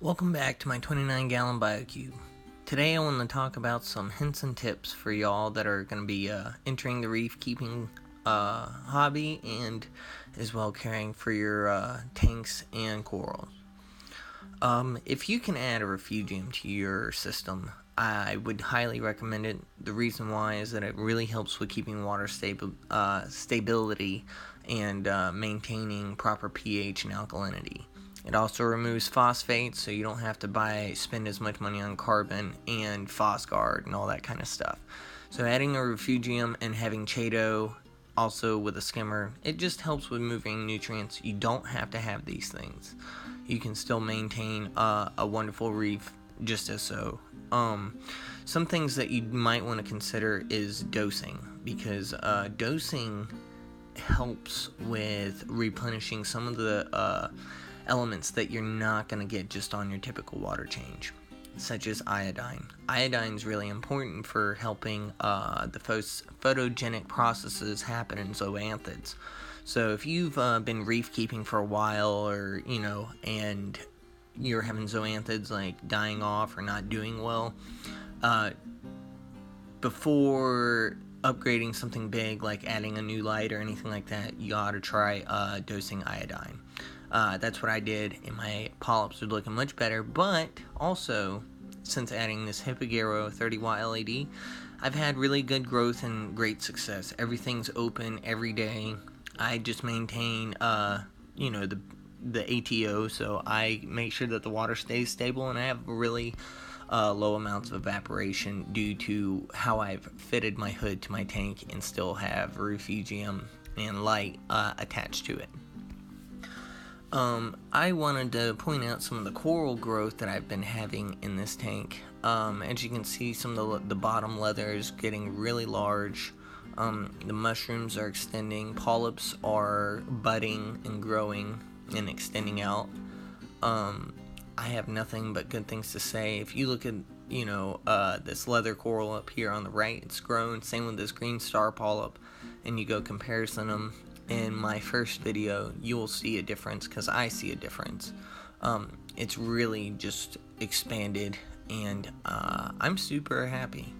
Welcome back to my 29-gallon Biocube. Today I want to talk about some hints and tips for y'all that are going to be entering the reef keeping hobby and as well caring for your tanks and corals. If you can add a Refugium to your system, I would highly recommend it. The reason why is that it really helps with keeping water stability and maintaining proper pH and alkalinity. It also removes phosphate, so you don't have to spend as much money on carbon and PhosGuard and all that kind of stuff. So adding a Refugium and having Chaeto also with a skimmer, it just helps with moving nutrients. You don't have to have these things. You can still maintain a wonderful reef just as so. Some things that you might want to consider is dosing, because dosing helps with replenishing some of the elements that you're not going to get just on your typical water change, such as iodine. Iodine is really important for helping the photogenic processes happen in zoanthids. So if you've been reef keeping for a while, or and you're having zoanthids like dying off or not doing well, before upgrading something big like adding a new light or anything like that, you ought to try dosing iodine. That's what I did, and my polyps are looking much better. But also, since adding this Hipargero 30-watt LED, I've had really good growth and great success. Everything's open every day. I just maintain, the ATO, so I make sure that the water stays stable, and I have really low amounts of evaporation due to how I've fitted my hood to my tank and still have Refugium and light attached to it. I wanted to point out some of the coral growth that I've been having in this tank. As you can see, some of the bottom leather is getting really large. The mushrooms are extending. Polyps are budding and growing and extending out. I have nothing but good things to say. If you look at, this leather coral up here on the right, it's grown. Same with this green star polyp. And you go comparison them. In my first video, you'll see a difference, because I see a difference. It's really just expanded, and I'm super happy.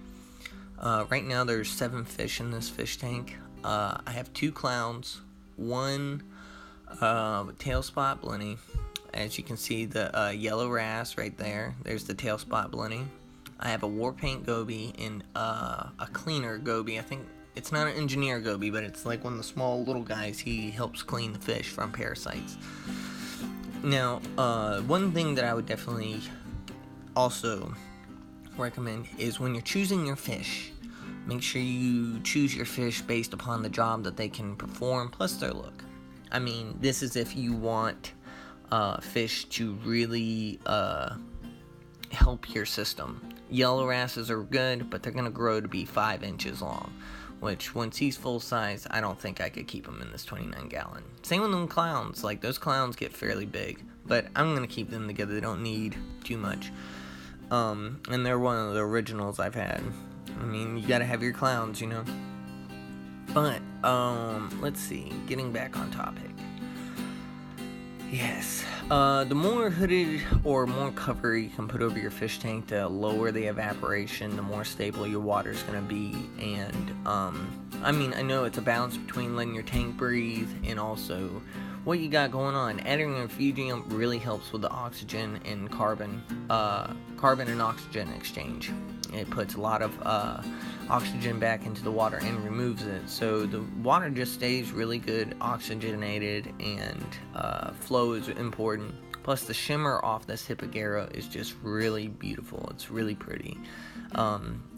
Right now there's 7 fish in this fish tank. I have 2 clowns, 1 tail spot blenny. As you can see, the yellow wrasse right there, there's the tail spot blenny. I have a war paint goby and a cleaner goby. I think it's not an engineer goby, but it's like one of the small little guys. He helps clean the fish from parasites. Now, one thing that I would definitely also recommend is when you're choosing your fish, make sure you choose your fish based upon the job that they can perform, plus their look. I mean, this is if you want fish to really help your system. Yellow wrasses are good, but they're going to grow to be 5 inches long, which once he's full size, I don't think I could keep him in this 29-gallon. Same with them clowns. Like, those clowns get fairly big, but I'm going to keep them together. They don't need too much. And they're one of the originals I've had. I mean, you got to have your clowns, But, let's see. Getting back on topic. Yes, the more hooded or more cover you can put over your fish tank, the lower the evaporation, the more stable your water's going to be. And, I know it's a balance between letting your tank breathe and also what you got going on. Adding a Refugium really helps with the oxygen and carbon and oxygen exchange. It puts a lot of oxygen back into the water and removes it, so the water just stays really good oxygenated, and flow is important. Plus, the shimmer off this Hipargero is just really beautiful. It's really pretty.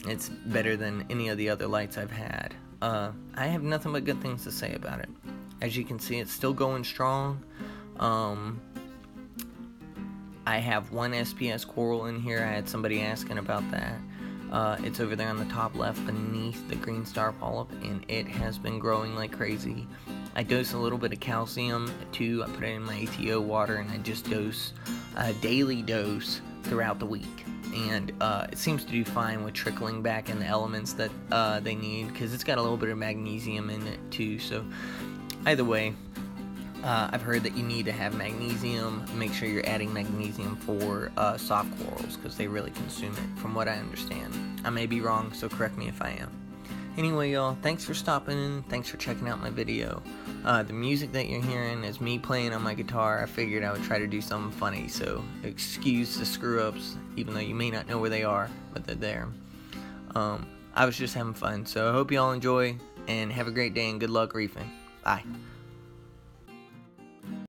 It's better than any of the other lights I've had. I have nothing but good things to say about it. As you can see, it's still going strong. I have 1 SPS coral in here. I had somebody asking about that. It's over there on the top left beneath the green star polyp, and it has been growing like crazy. I dose a little bit of calcium too. I put it in my ATO water, and I just dose a daily dose throughout the week. And it seems to do fine with trickling back in the elements that they need, because it's got a little bit of magnesium in it too. So either way, I've heard that you need to have magnesium. Make sure you're adding magnesium for soft corals because they really consume it, from what I understand. I may be wrong, so correct me if I am. Anyway, y'all, thanks for stopping in. Thanks for checking out my video. The music that you're hearing is me playing on my guitar. I figured I would try to do something funny, so excuse the screw-ups, even though you may not know where they are, but they're there. I was just having fun, so I hope y'all enjoy, and have a great day, and good luck reefing. Bye.